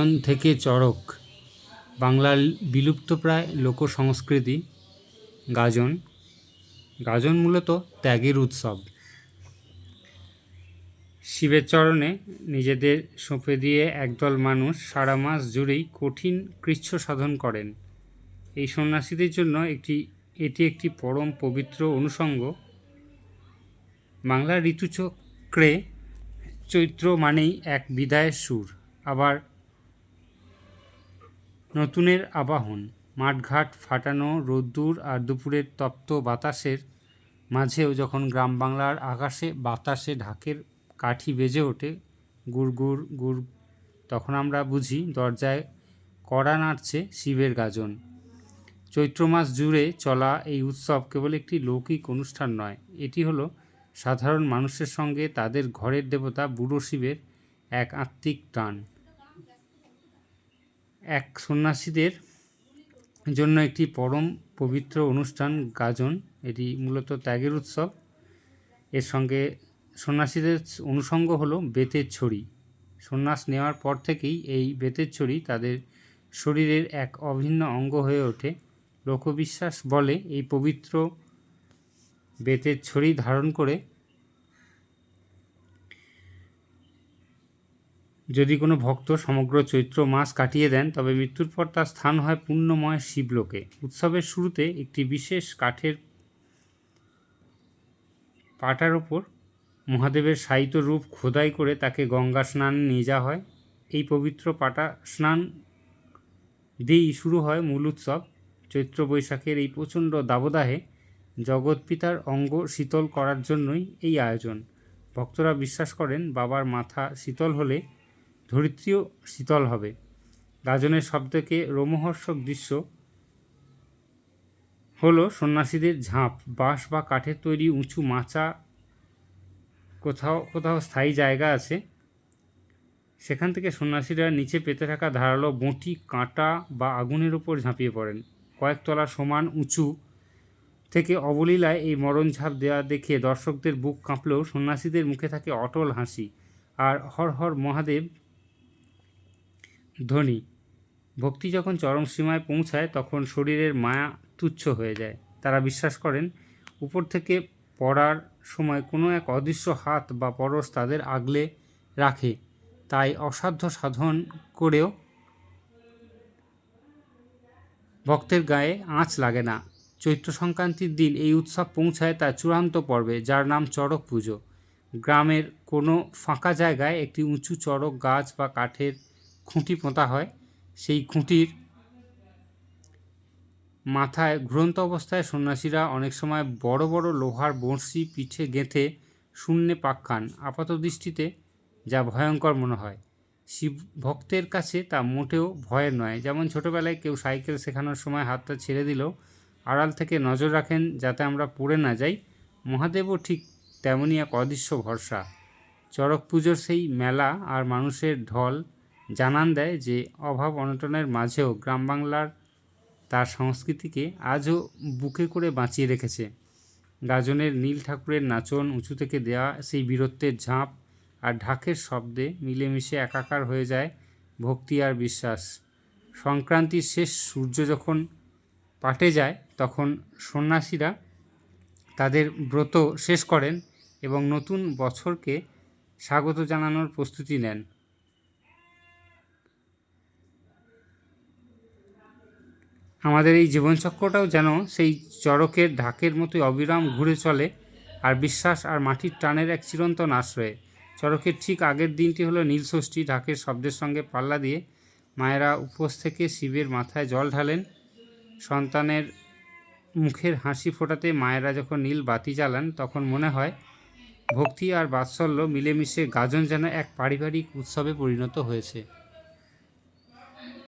গাজন থেকে চড়ক বাংলার বিলুপ্তপ্রায় লোকসংস্কৃতি। গাজন গাজন মূলত ত্যাগের উৎসব। শিবের চরণে নিজেদের সঁপে দিয়ে একদল মানুষ সারা মাস জুড়েই কঠিন কৃচ্ছ সাধন করেন। এই সন্ন্যাসীদের জন্য এটি একটি পরম পবিত্র অনুষঙ্গ। বাংলার ঋতুচক্রে চৈত্র মানেই এক বিদায়ের সুর, আবার নতুনের আবাহন। মাঠঘাট ফাটানো রোদ্দুর আর দুপুরের তপ্ত বাতাসের মাঝেও যখন গ্রাম বাংলার আকাশে বাতাসে ঢাকের কাঠি বেজে ওঠে গুড় গুড় গুড়, তখন আমরা বুঝি দরজায় কড়া নাড়ছে শিবের গাজন। চৈত্র মাস জুড়ে চলা এই উৎসব কেবল একটি লৌকিক অনুষ্ঠান নয়, এটি হলো সাধারণ মানুষের সঙ্গে তাদের ঘরের দেবতা বুড়ো শিবের এক আত্মিক টান। এক সন্ন্যাসীদের জন্য একটি পরম পবিত্র অনুষ্ঠান গাজন। এটি মূলত ত্যাগের উৎসব। এর সঙ্গে সন্ন্যাসীদের অনুষঙ্গ হলো বেতের ছড়ি। সন্ন্যাস নেওয়ার পর থেকেই এই বেতের ছড়ি তাদের শরীরের এক অভিন্ন অঙ্গ হয়ে ওঠে। লোকবিশ্বাস বলে এই পবিত্র বেতের ছড়ি ধারণ করে যদি কোনো ভক্ত সমগ্র চৈত্র মাস কাটিয়ে দেন, তবে মৃত্যুর পর তার স্থান হয় পুণ্যময় শিবলোকে। উৎসবের শুরুতে একটি বিশেষ কাঠের পাটার ওপর মহাদেবের শায়িত রূপ খোদাই করে তাকে গঙ্গা স্নানে নিয়ে যাওয়া হয়। এই পবিত্র পাটা স্নান দিয়েই শুরু হয় মূল উৎসব। চৈত্র বৈশাখের এই প্রচণ্ড দাবদাহে জগৎপিতার অঙ্গ শীতল করার জন্যই এই আয়োজন। ভক্তরা বিশ্বাস করেন বাবার মাথা শীতল হলে ধরিত্রীও শীতল হবে। গাজনের সবথেকে রোমহর্ষক দৃশ্য হলো সন্ন্যাসীদের ঝাঁপ। বাঁশ বা কাঠের তৈরি উঁচু মাচা, কোথাও কোথাও স্থায়ী জায়গা আছে, সেখান থেকে সন্ন্যাসীরা নিচে পেতে থাকা ধারালো বঁটি, কাঁটা বা আগুনের উপর ঝাঁপিয়ে পড়েন। কয়েকতলা সমান উঁচু থেকে অবলীলায় এই মরণ ঝাঁপ দেওয়া দেখে দর্শকদের বুক কাঁপলেও সন্ন্যাসীদের মুখে থাকে অটল হাসি আর হর হর মহাদেব ধ্বনি। ভক্তি যখন চরম সীমায় পৌঁছায় তখন শরীরের মায়া তুচ্ছ হয়ে যায়। তারা বিশ্বাস করেন উপর থেকে পড়ার সময় কোনো এক অদৃশ্য হাত বা পরশ তাদের আগলে রাখে। তাই অসাধ্য সাধন করেও ভক্তের গায়ে আঁচ লাগে না। চৈত্র সংক্রান্তির দিন এই উৎসব পৌঁছায় তার চূড়ান্ত পর্বে, যার নাম চড়ক পুজো। গ্রামের কোনো ফাঁকা জায়গায় একটি উঁচু চড়ক গাছ বা কাঠের খুঁটি পোঁতা হয়। সেই খুঁটির মাথায় ঘুরন্ত অবস্থায় সন্ন্যাসীরা অনেক সময় বড় বড় লোহার বড়শি পিঠে গেঁথে শূন্যে পাক খান। আপাতদৃষ্টিতে যা ভয়ঙ্কর মনে হয়, শিব ভক্তের কাছে তা মোটেও ভয়ের নয়। যেমন ছোটোবেলায় কেউ সাইকেল শেখানোর সময় হাতটা ছেড়ে দিলেও আড়াল থেকে নজর রাখেন যাতে আমরা পড়ে না যাই, মহাদেবও ঠিক তেমনই এক অদৃশ্য ভরসা। চড়ক পুজোর সেই মেলা আর মানুষের ঢল জানান দেয় যে অভাব অনটনের মাঝেও গ্রাম বাংলার তার সংস্কৃতিকে আজও বুকে করে বাঁচিয়ে রেখেছে। গাজনের নীল ঠাকুরের নাচন, উঁচু থেকে দেওয়া সেই বীরত্বের ঝাঁপ আর ঢাকের শব্দে মিলেমিশে একাকার হয়ে যায় ভক্তি আর বিশ্বাস। সংক্রান্তির শেষ সূর্য যখন পাটে যায় তখন সন্ন্যাসীরা তাদের ব্রত শেষ করেন এবং নতুন বছরকে স্বাগত জানানোর প্রস্তুতি নেন। আমাদের এই জীবনচক্রটাও যেন সেই চড়কের ঢাকের মতোই অবিরাম ঘুরে চলে, আর বিশ্বাস আর মাটির টানের এক চিরন্তন আশ্রয়ে। চড়কের ঠিক আগের দিনটি হলো নীলষষ্ঠী। ঢাকের শব্দের সঙ্গে পাল্লা দিয়ে মায়েরা উপোস থেকে শিবের মাথায় জল ঢালেন। সন্তানের মুখের হাসি ফোটাতে মায়েরা যখন নীল বাতি জ্বালান, তখন মনে হয় ভক্তি আর বাৎসল্য মিলেমিশে গাজন যেন এক পারিবারিক উৎসবে পরিণত হয়েছে।